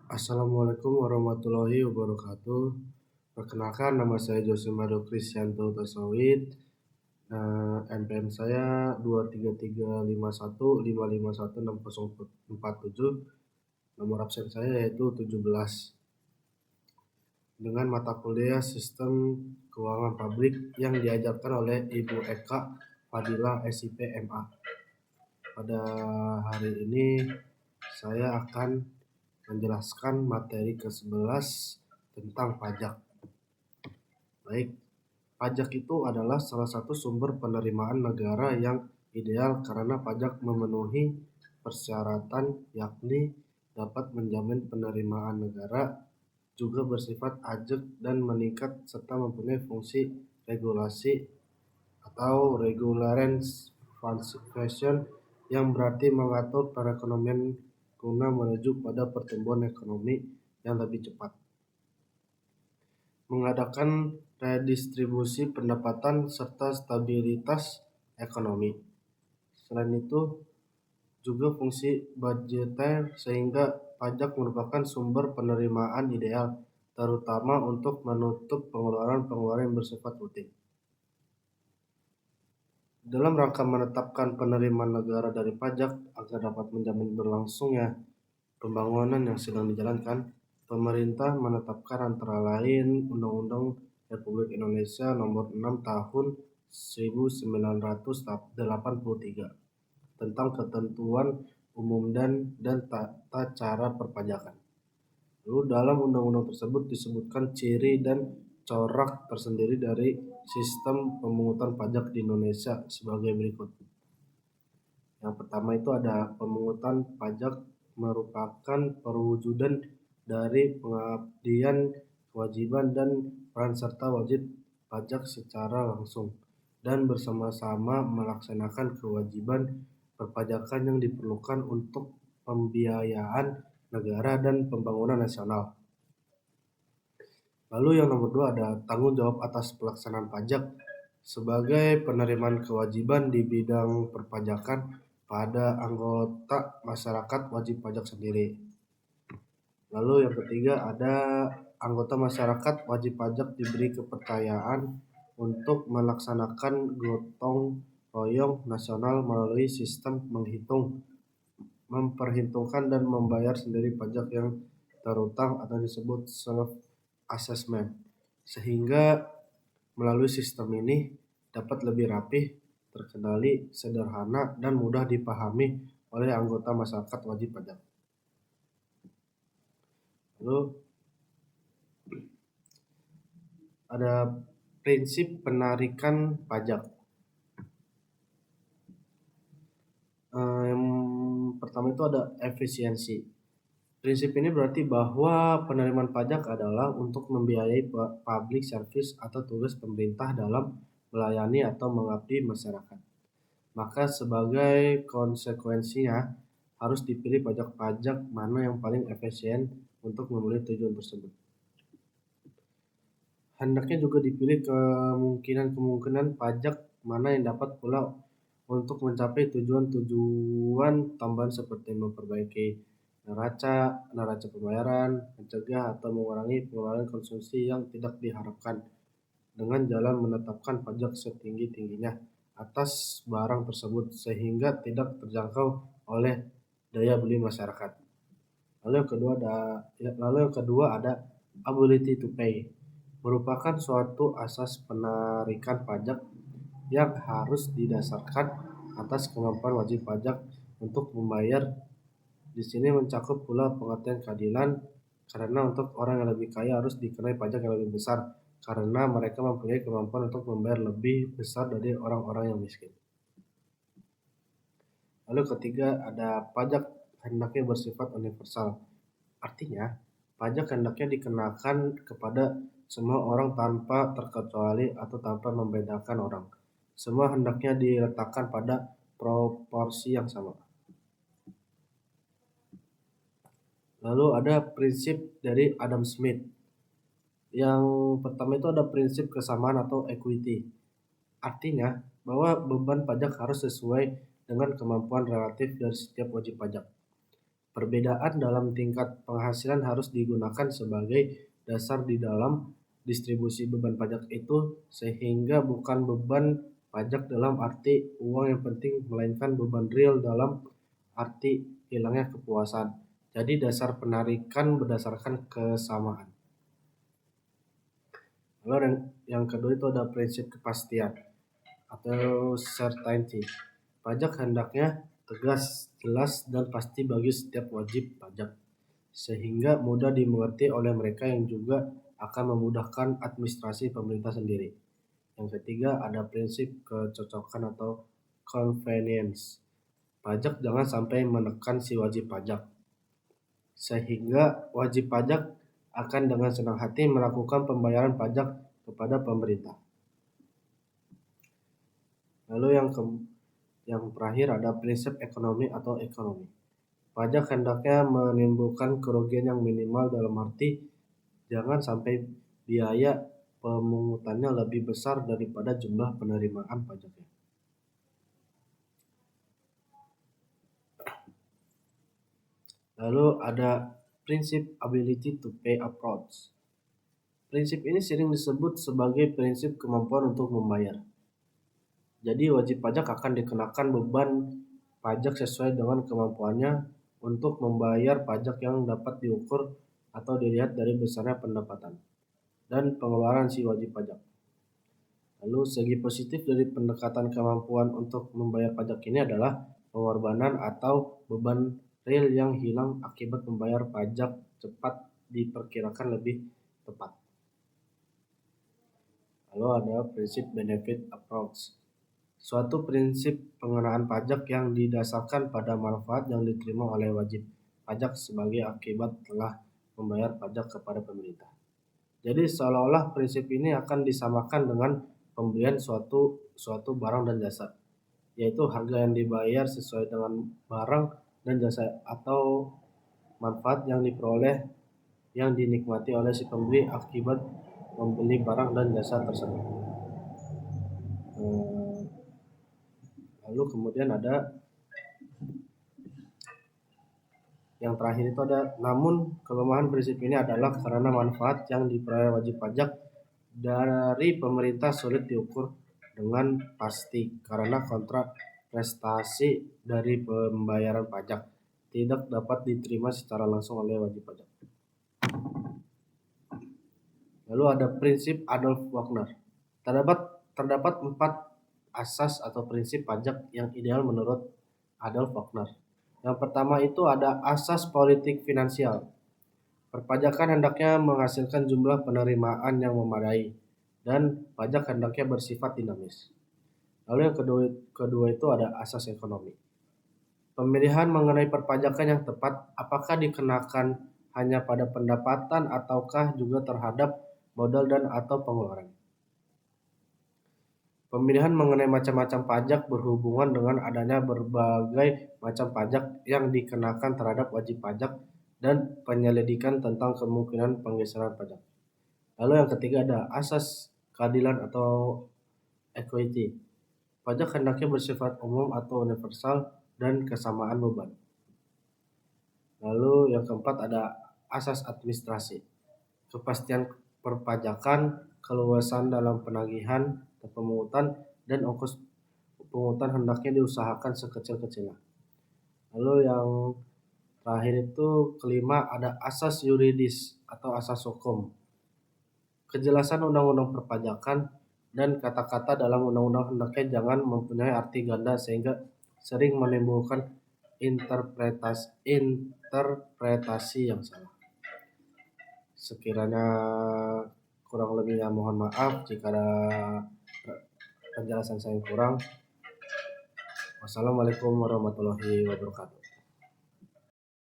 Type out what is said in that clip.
Assalamualaikum warahmatullahi wabarakatuh. Perkenalkan, nama saya Josemado Kristianto Tasawid. NPM saya 23351551647. Nomor absen saya yaitu 17. Dengan mata kuliah Sistem Keuangan Publik yang diajarkan oleh Ibu Eka Fadilah SIP MA. Pada hari ini saya akan menjelaskan materi ke-11 tentang pajak. Baik, pajak itu adalah salah satu sumber penerimaan negara yang ideal karena pajak memenuhi persyaratan, yakni dapat menjamin penerimaan negara, juga bersifat ajak dan meningkat, serta mempunyai fungsi regulasi atau regularance function yang berarti mengatur perekonomian guna menuju pada pertumbuhan ekonomi yang lebih cepat. Mengadakan redistribusi pendapatan serta stabilitas ekonomi. Selain itu, juga fungsi budgeter sehingga pajak merupakan sumber penerimaan ideal, terutama untuk menutup pengeluaran-pengeluaran yang bersifat rutin. Dalam rangka menetapkan penerimaan negara dari pajak agar dapat menjamin berlangsungnya pembangunan yang sedang dijalankan, pemerintah menetapkan antara lain Undang-Undang Republik Indonesia Nomor 6 Tahun 1983 tentang ketentuan umum dan tata cara perpajakan. Lalu dalam undang-undang tersebut disebutkan ciri dan corak tersendiri dari sistem pemungutan pajak di Indonesia sebagai berikut. Yang pertama itu ada pemungutan pajak merupakan perwujudan dari pengabdian, kewajiban, dan peran serta wajib pajak secara langsung dan bersama-sama melaksanakan kewajiban perpajakan yang diperlukan untuk pembiayaan negara dan pembangunan nasional. Lalu yang nomor 2 ada tanggung jawab atas pelaksanaan pajak sebagai penerimaan kewajiban di bidang perpajakan pada anggota masyarakat wajib pajak sendiri. Lalu yang ketiga ada anggota masyarakat wajib pajak diberi kepercayaan untuk melaksanakan gotong royong nasional melalui sistem memperhitungkan dan membayar sendiri pajak yang terutang atau disebut self assessment, sehingga melalui sistem ini dapat lebih rapih, terkendali, sederhana, dan mudah dipahami oleh anggota masyarakat wajib pajak. Lalu ada prinsip penarikan pajak. Yang pertama itu ada efisiensi. Prinsip ini berarti bahwa penerimaan pajak adalah untuk membiayai public service atau tugas pemerintah dalam melayani atau mengabdi masyarakat. Maka sebagai konsekuensinya harus dipilih pajak-pajak mana yang paling efisien untuk memenuhi tujuan tersebut. Hendaknya juga dipilih kemungkinan pajak mana yang dapat pula untuk mencapai tujuan-tujuan tambahan seperti memperbaiki neraca pembayaran, mencegah atau mengurangi pengeluaran konsumsi yang tidak diharapkan dengan jalan menetapkan pajak setinggi-tingginya atas barang tersebut sehingga tidak terjangkau oleh daya beli masyarakat. Lalu yang kedua ada ability to pay, merupakan suatu asas penarikan pajak yang harus didasarkan atas kemampuan wajib pajak untuk membayar. Di sini mencakup pula pengertian keadilan, karena untuk orang yang lebih kaya harus dikenai pajak yang lebih besar karena mereka mempunyai kemampuan untuk membayar lebih besar dari orang-orang yang miskin. Lalu ketiga ada pajak hendaknya bersifat universal. Artinya, pajak hendaknya dikenakan kepada semua orang tanpa terkecuali atau tanpa membedakan orang. Semua hendaknya diletakkan pada proporsi yang sama. Lalu ada prinsip dari Adam Smith. Yang pertama itu ada prinsip kesamaan atau equity. Artinya bahwa beban pajak harus sesuai dengan kemampuan relatif dari setiap wajib pajak. Perbedaan dalam tingkat penghasilan harus digunakan sebagai dasar di dalam distribusi beban pajak itu, sehingga bukan beban pajak dalam arti uang yang penting, melainkan beban real dalam arti hilangnya kepuasan. Jadi dasar penarikan berdasarkan kesamaan. Lalu yang kedua itu ada prinsip kepastian atau certainty. Pajak hendaknya tegas, jelas, dan pasti bagi setiap wajib pajak, sehingga mudah dimengerti oleh mereka yang juga akan memudahkan administrasi pemerintah sendiri. Yang ketiga ada prinsip kecocokan atau convenience. Pajak jangan sampai menekan si wajib pajak, sehingga wajib pajak akan dengan senang hati melakukan pembayaran pajak kepada pemerintah. Lalu yang terakhir ada prinsip ekonomi atau ekonomi. Pajak hendaknya menimbulkan kerugian yang minimal dalam arti jangan sampai biaya pemungutannya lebih besar daripada jumlah penerimaan pajaknya. Lalu ada prinsip ability to pay approach. Prinsip ini sering disebut sebagai prinsip kemampuan untuk membayar. Jadi wajib pajak akan dikenakan beban pajak sesuai dengan kemampuannya untuk membayar pajak yang dapat diukur atau dilihat dari besarnya pendapatan dan pengeluaran si wajib pajak. Lalu segi positif dari pendekatan kemampuan untuk membayar pajak ini adalah pengorbanan atau beban real yang hilang akibat membayar pajak cepat diperkirakan lebih tepat. Lalu ada prinsip benefit approach. Suatu prinsip pengenaan pajak yang didasarkan pada manfaat yang diterima oleh wajib pajak sebagai akibat telah membayar pajak kepada pemerintah. Jadi seolah-olah prinsip ini akan disamakan dengan pembelian suatu barang dan jasa, yaitu harga yang dibayar sesuai dengan barang dan jasa atau manfaat yang diperoleh yang dinikmati oleh si pembeli akibat membeli barang dan jasa tersebut. Lalu kemudian ada yang terakhir itu ada, namun kelemahan prinsip ini adalah karena manfaat yang diperoleh wajib pajak dari pemerintah sulit diukur dengan pasti karena kontrak prestasi dari pembayaran pajak tidak dapat diterima secara langsung oleh wajib pajak. Lalu ada prinsip Adolf Wagner. Terdapat 4 asas atau prinsip pajak yang ideal menurut Adolf Wagner. Yang pertama itu ada asas politik finansial. Perpajakan hendaknya menghasilkan jumlah penerimaan yang memadai dan pajak hendaknya bersifat dinamis. Lalu yang kedua itu ada asas ekonomi. Pemilihan mengenai perpajakan yang tepat apakah dikenakan hanya pada pendapatan ataukah juga terhadap modal dan atau pengeluaran. Pemilihan mengenai macam-macam pajak berhubungan dengan adanya berbagai macam pajak yang dikenakan terhadap wajib pajak dan penyelidikan tentang kemungkinan penggeseran pajak. Lalu yang ketiga ada asas keadilan atau equity. Pajak hendaknya bersifat umum atau universal dan kesamaan beban. Lalu yang keempat ada asas administrasi. Kepastian perpajakan, keluasan dalam penagihan dan pemungutan, dan ongkos pemungutan hendaknya diusahakan sekecil-kecilnya. Lalu yang terakhir itu kelima ada asas yuridis atau asas hukum. Kejelasan undang-undang perpajakan dan kata-kata dalam undang-undang hendaknya jangan mempunyai arti ganda sehingga sering menimbulkan interpretasi yang salah. Sekiranya kurang lebihnya mohon maaf jika ada penjelasan saya yang kurang. Wassalamualaikum warahmatullahi wabarakatuh.